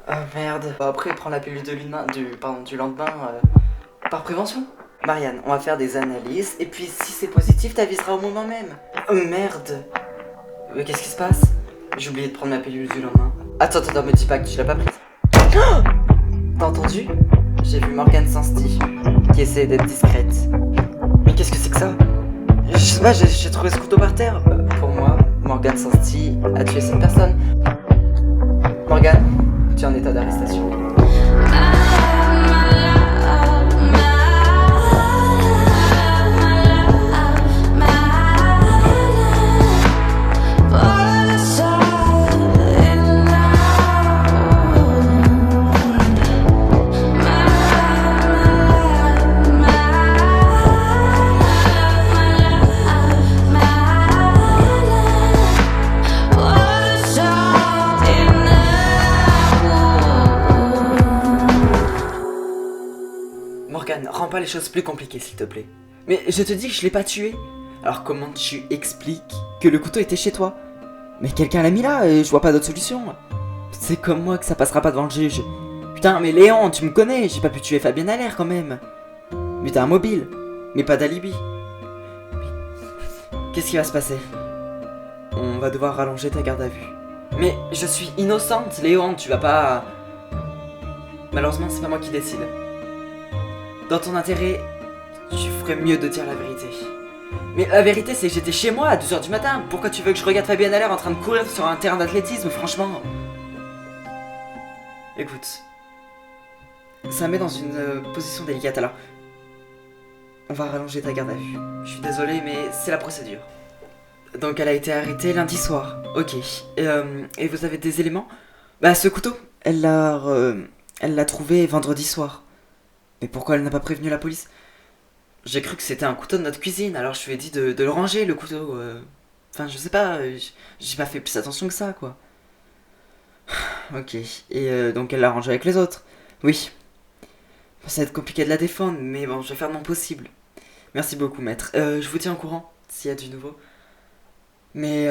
Ah merde. Bah, après, prends la pilule du lendemain par prévention. Marianne, on va faire des analyses et puis si c'est positif, t'aviseras au moment même. Oh merde. Mais qu'est-ce qui se passe? J'ai oublié de prendre ma pilule du lendemain. Attends, me dis pas que tu l'as pas prise. T'as entendu? J'ai vu Morgane Sansti qui essaie d'être discrète. Mais qu'est-ce que c'est que ça? Je sais pas, j'ai trouvé ce couteau par terre. Pour moi, Morgane Sansti a tué cette personne. Morgane, tu es en état d'arrestation. Morgane, rends pas les choses plus compliquées s'il te plaît. Mais je te dis que je l'ai pas tué. Alors comment tu expliques que le couteau était chez toi? Mais quelqu'un l'a mis là et je vois pas d'autre solution. C'est comme moi que ça passera pas devant le juge. Putain, mais Léon, tu me connais, j'ai pas pu tuer Fabienne Allaire quand même. Mais t'as un mobile, mais pas d'alibi. Mais qu'est-ce qui va se passer? On va devoir rallonger ta garde à vue. Mais je suis innocente, Léon, tu vas pas... Malheureusement, c'est pas moi qui décide. Dans ton intérêt, tu ferais mieux de dire la vérité. Mais la vérité, c'est que j'étais chez moi à 2h du matin. Pourquoi tu veux que je regarde Fabienne Allaire en train de courir sur un terrain d'athlétisme, franchement? Écoute, ça me met dans une position délicate, alors on va rallonger ta garde à vue. Je suis désolé, mais c'est la procédure. Donc elle a été arrêtée lundi soir. Ok. Et vous avez des éléments? Bah ce couteau, elle l'a trouvé vendredi soir. Mais pourquoi elle n'a pas prévenu la police? J'ai cru que c'était un couteau de notre cuisine, alors je lui ai dit de le ranger, le couteau. Enfin, je sais pas, j'ai pas fait plus attention que ça, quoi. Ok. Et donc elle l'a rangé avec les autres. Oui. Ça va être compliqué de la défendre, mais bon, je vais faire de mon possible. Merci beaucoup, maître. Je vous tiens au courant, s'il y a du nouveau. Mais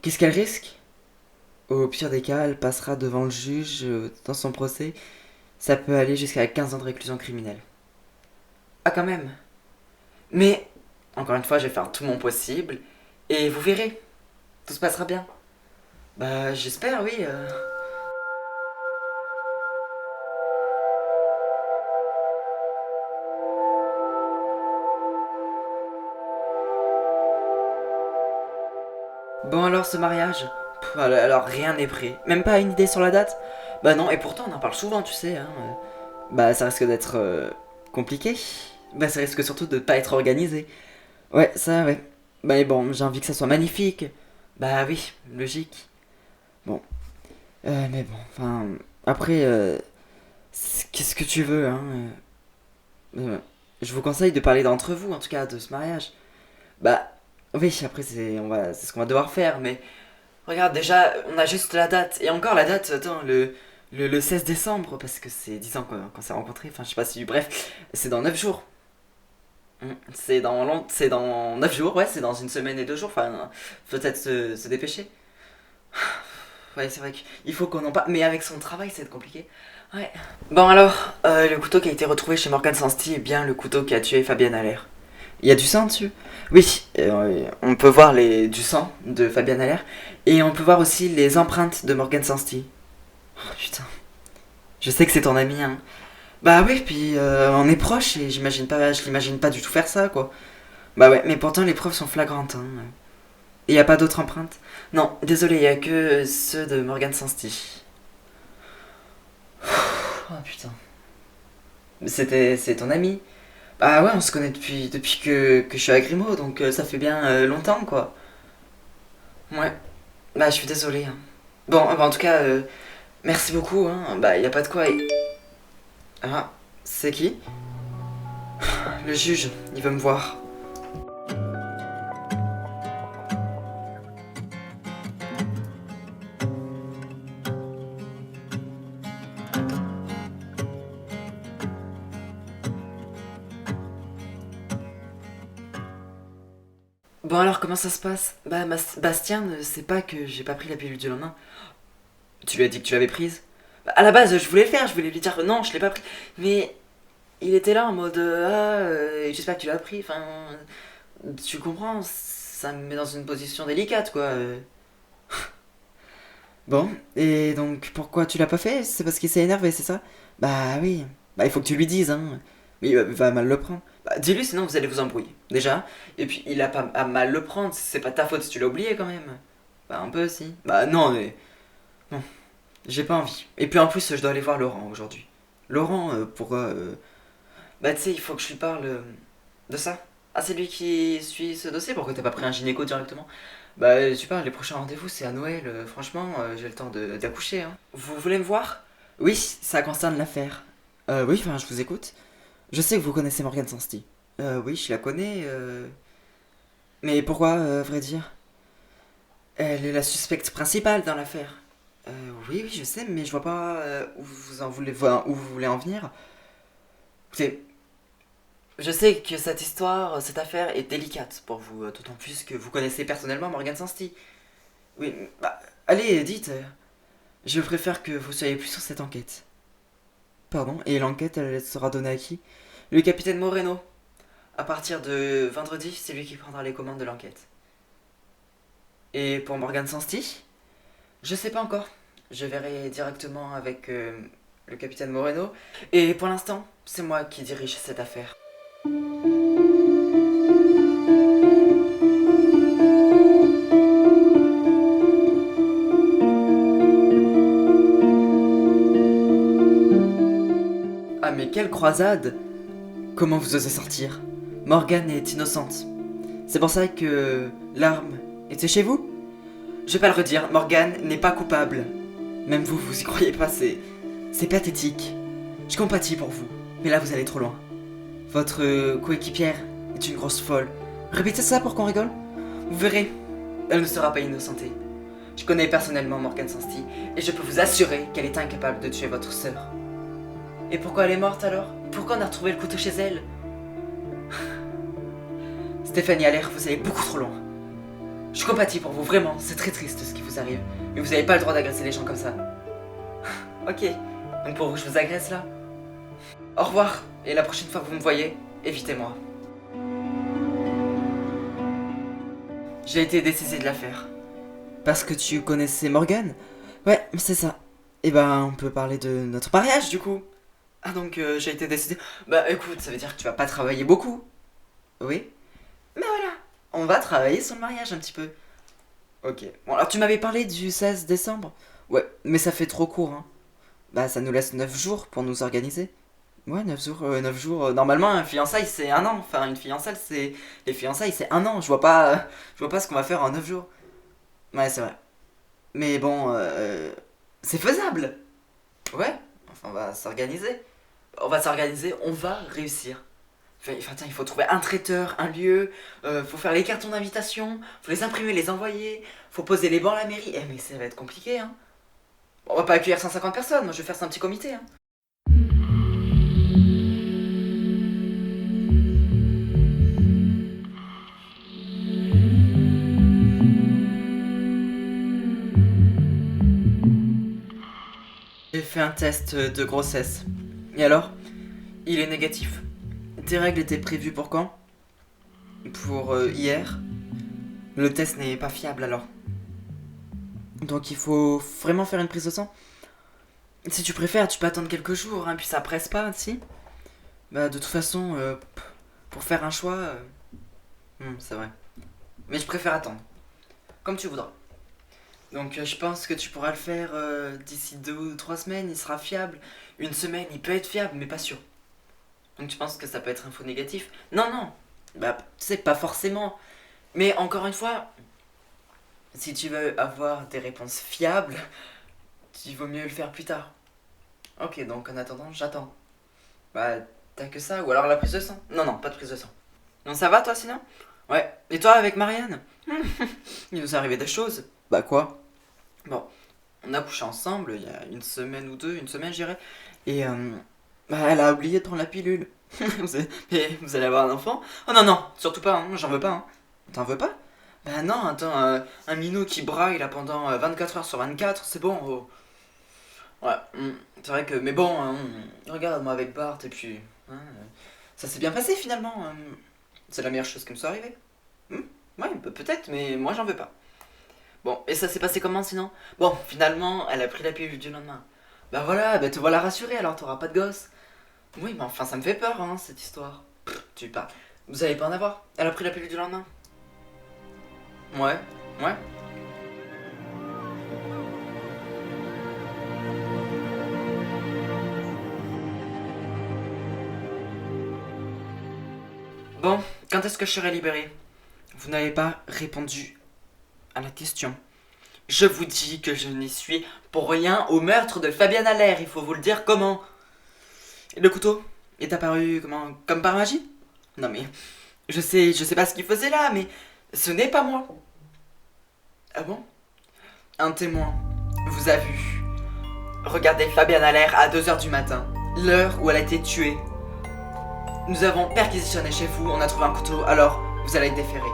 qu'est-ce qu'elle risque? Au pire des cas, elle passera devant le juge dans son procès. Ça peut aller jusqu'à 15 ans de réclusion criminelle. Ah, quand même. Mais, encore une fois, je vais faire tout mon possible. Et vous verrez, tout se passera bien. Bah, j'espère, oui. Bon, alors, ce mariage? Alors, rien n'est prêt. Même pas une idée sur la date? Bah non, et pourtant, on en parle souvent, tu sais. Hein. Bah, ça risque d'être compliqué. Bah, ça risque surtout de pas être organisé. Ouais, ça, ouais. Bah, mais bon, j'ai envie que ça soit magnifique. Bah oui, logique. Bon. Mais bon, enfin... Après, qu'est-ce que tu veux, hein je vous conseille de parler d'entre vous, en tout cas, de ce mariage. Bah, oui, après, c'est ce qu'on va devoir faire, mais... Regarde, déjà, on a juste la date. Et encore la date, attends, le 16 décembre, parce que c'est 10 ans qu'on s'est rencontrés. Enfin, je sais pas si... Bref, c'est dans 9 jours. C'est dans 9 jours, ouais, c'est dans une semaine et 2 jours. Enfin, peut-être se dépêcher. Ouais, c'est vrai qu'il faut qu'on en parle. Mais avec son travail, c'est compliqué. Ouais. Bon, alors, le couteau qui a été retrouvé chez Morgan Sansti est bien le couteau qui a tué Fabienne Allaire. Il y a du sang dessus? Oui, on peut voir du sang de Fabienne Allaire. Et on peut voir aussi les empreintes de Morgan Sansti. Oh putain. Je sais que c'est ton ami, hein. Bah oui, puis on est proches et je l'imagine pas du tout faire ça, quoi. Bah ouais, mais pourtant les preuves sont flagrantes, hein. Et y a pas d'autres empreintes? Non, désolé, y a que ceux de Morgan Sansti. Oh putain. C'est ton ami? Bah ouais, on se connaît depuis que je suis à Grimaud, donc ça fait bien longtemps, quoi. Ouais. Bah je suis désolé, hein. Bon, bah, en tout cas, merci beaucoup, hein. Bah y a pas de quoi. Ah, c'est qui? Le juge, il veut me voir. Bon alors, comment ça se passe? Bastien ne sait pas que j'ai pas pris la pilule du lendemain. Tu lui as dit que tu l'avais prise? Bah, à la base, je voulais le faire, je voulais lui dire non, je l'ai pas pris. Mais il était là en mode j'espère que tu l'as pris. Enfin, tu comprends, ça me met dans une position délicate quoi. Bon, et donc pourquoi tu l'as pas fait? C'est parce qu'il s'est énervé, c'est ça? Bah oui, bah il faut que tu lui dises, hein. Mais il va mal le prendre. Bah dis-lui, sinon vous allez vous embrouiller, déjà. Et puis il a pas à mal le prendre, c'est pas ta faute si tu l'as oublié quand même. Bah un peu aussi. Bah non, mais. Non, j'ai pas envie. Et puis en plus, je dois aller voir Laurent aujourd'hui. Laurent, pourquoi bah tu sais, il faut que je lui parle de ça. Ah, c'est lui qui suit ce dossier? Pourquoi t'as pas pris un gynéco directement? Bah tu parles, les prochains rendez-vous c'est à Noël. Franchement, j'ai le temps d'accoucher. Hein. Vous voulez me voir? Oui, ça concerne l'affaire. Oui, enfin, je vous écoute. Je sais que vous connaissez Morgane Sansti. Oui, je la connais. Mais pourquoi, vrai dire? Elle est la suspecte principale dans l'affaire. Oui, oui, je sais, mais je vois pas où vous voulez en venir. Écoutez, je sais que cette histoire, cette affaire est délicate pour vous, d'autant plus que vous connaissez personnellement Morgane Sansti. Oui, bah, allez, dites. Je préfère que vous soyez plus sur cette enquête. Pardon, et l'enquête, elle sera donnée à qui? Le capitaine Moreno. À partir de vendredi, c'est lui qui prendra les commandes de l'enquête. Et pour Morgane Sansti? Je sais pas encore. Je verrai directement avec le capitaine Moreno. Et pour l'instant, c'est moi qui dirige cette affaire. Ah mais quelle croisade! Comment vous osez sortir? Morgane est innocente. C'est pour ça que l'arme était chez vous? Je vais pas le redire, Morgane n'est pas coupable. Même vous, vous y croyez pas, c'est pathétique. Je compatis pour vous, mais là vous allez trop loin. Votre coéquipière est une grosse folle. Répétez ça pour qu'on rigole? Vous verrez, elle ne sera pas innocentée. Je connais personnellement Morgane Sansti, et je peux vous assurer qu'elle est incapable de tuer votre sœur. Et pourquoi elle est morte alors? Pourquoi on a retrouvé le couteau chez elle? Stéphanie Allaire, vous allez beaucoup trop loin. Je compatis pour vous, vraiment, c'est très triste ce qui vous arrive. Mais vous n'avez pas le droit d'agresser les gens comme ça. Ok, donc pour vous, je vous agresse là? Au revoir, et la prochaine fois que vous me voyez, évitez-moi. J'ai été dessaisi de l'affaire. Parce que tu connaissais Morgane? Ouais, c'est ça. Et ben, on peut parler de notre mariage du coup. Ah donc j'ai été décidé. Bah écoute, ça veut dire que tu vas pas travailler beaucoup. Oui. Mais voilà, on va travailler sur le mariage un petit peu. Ok. Bon alors tu m'avais parlé du 16 décembre. Ouais, mais ça fait trop court, hein. Bah ça nous laisse 9 jours pour nous organiser. Ouais, 9 jours, 9 jours. Normalement, un fiançailles c'est un an. Enfin, une fiançailles c'est. Les fiançailles c'est un an. Je vois pas ce qu'on va faire en 9 jours. Ouais, c'est vrai. Mais bon, c'est faisable. Ouais, enfin, on va s'organiser. On va s'organiser, on va réussir. Enfin, tiens, il faut trouver un traiteur, un lieu, faut faire les cartons d'invitation, faut les imprimer, les envoyer, faut poser les bancs à la mairie. Eh, mais ça va être compliqué, hein. Bon, on va pas accueillir 150 personnes, moi je vais faire ça un petit comité, hein. J'ai fait un test de grossesse. Et alors? Il est négatif. Tes règles étaient prévues pour quand? Pour hier. Le test n'est pas fiable alors. Donc il faut vraiment faire une prise de sang? Si tu préfères, tu peux attendre quelques jours, hein, puis ça presse pas, si? Bah de toute façon, pour faire un choix, c'est vrai. Mais je préfère attendre. Comme tu voudras. Donc je pense que tu pourras le faire d'ici 2 ou 3 semaines, il sera fiable. Une semaine, il peut être fiable, mais pas sûr. Donc tu penses que ça peut être un faux négatif? Non, non. Bah, tu sais, pas forcément. Mais encore une fois, si tu veux avoir des réponses fiables, il vaut mieux le faire plus tard. Ok, donc en attendant, j'attends. Bah, t'as que ça, ou alors la prise de sang? Non, non, pas de prise de sang. Non, ça va toi sinon? Ouais. Et toi avec Marianne? Il nous est arrivé des choses. Bah quoi? Bon, on a couché ensemble il y a une semaine ou deux, une semaine je dirais. Et bah, elle a oublié de prendre la pilule. Mais vous allez avoir un enfant? Oh non, non, surtout pas, hein, j'en veux pas. Hein. T'en veux pas? Bah non, attends, un minot qui braille là pendant 24 heures sur 24, c'est bon. Ouais, c'est vrai que... Mais bon, regarde-moi avec Bart, et puis... ça s'est bien passé finalement. C'est la meilleure chose qui me soit arrivée. Ouais, peut-être, mais moi j'en veux pas. Bon, et ça s'est passé comment sinon? Bon, finalement, elle a pris la pilule du lendemain. Bah voilà, bah te voilà rassurée, alors t'auras pas de gosse. Oui, mais enfin, ça me fait peur, hein, cette histoire. Tu pas. Vous allez pas en avoir? Elle a pris la pilule du lendemain? Ouais, ouais. Bon, quand est-ce que je serai libéré? Vous n'avez pas répondu à la question. Je vous dis que je n'y suis pour rien au meurtre de Fabienne Allaire, il faut vous le dire comment. Et le couteau est apparu comment? Comme par magie? Non mais, je sais pas ce qu'il faisait là, mais ce n'est pas moi. Ah bon? Un témoin vous a vu regarder Fabienne Allaire à 2 heures du matin, l'heure où elle a été tuée. Nous avons perquisitionné chez vous, on a trouvé un couteau, alors vous allez être déféré.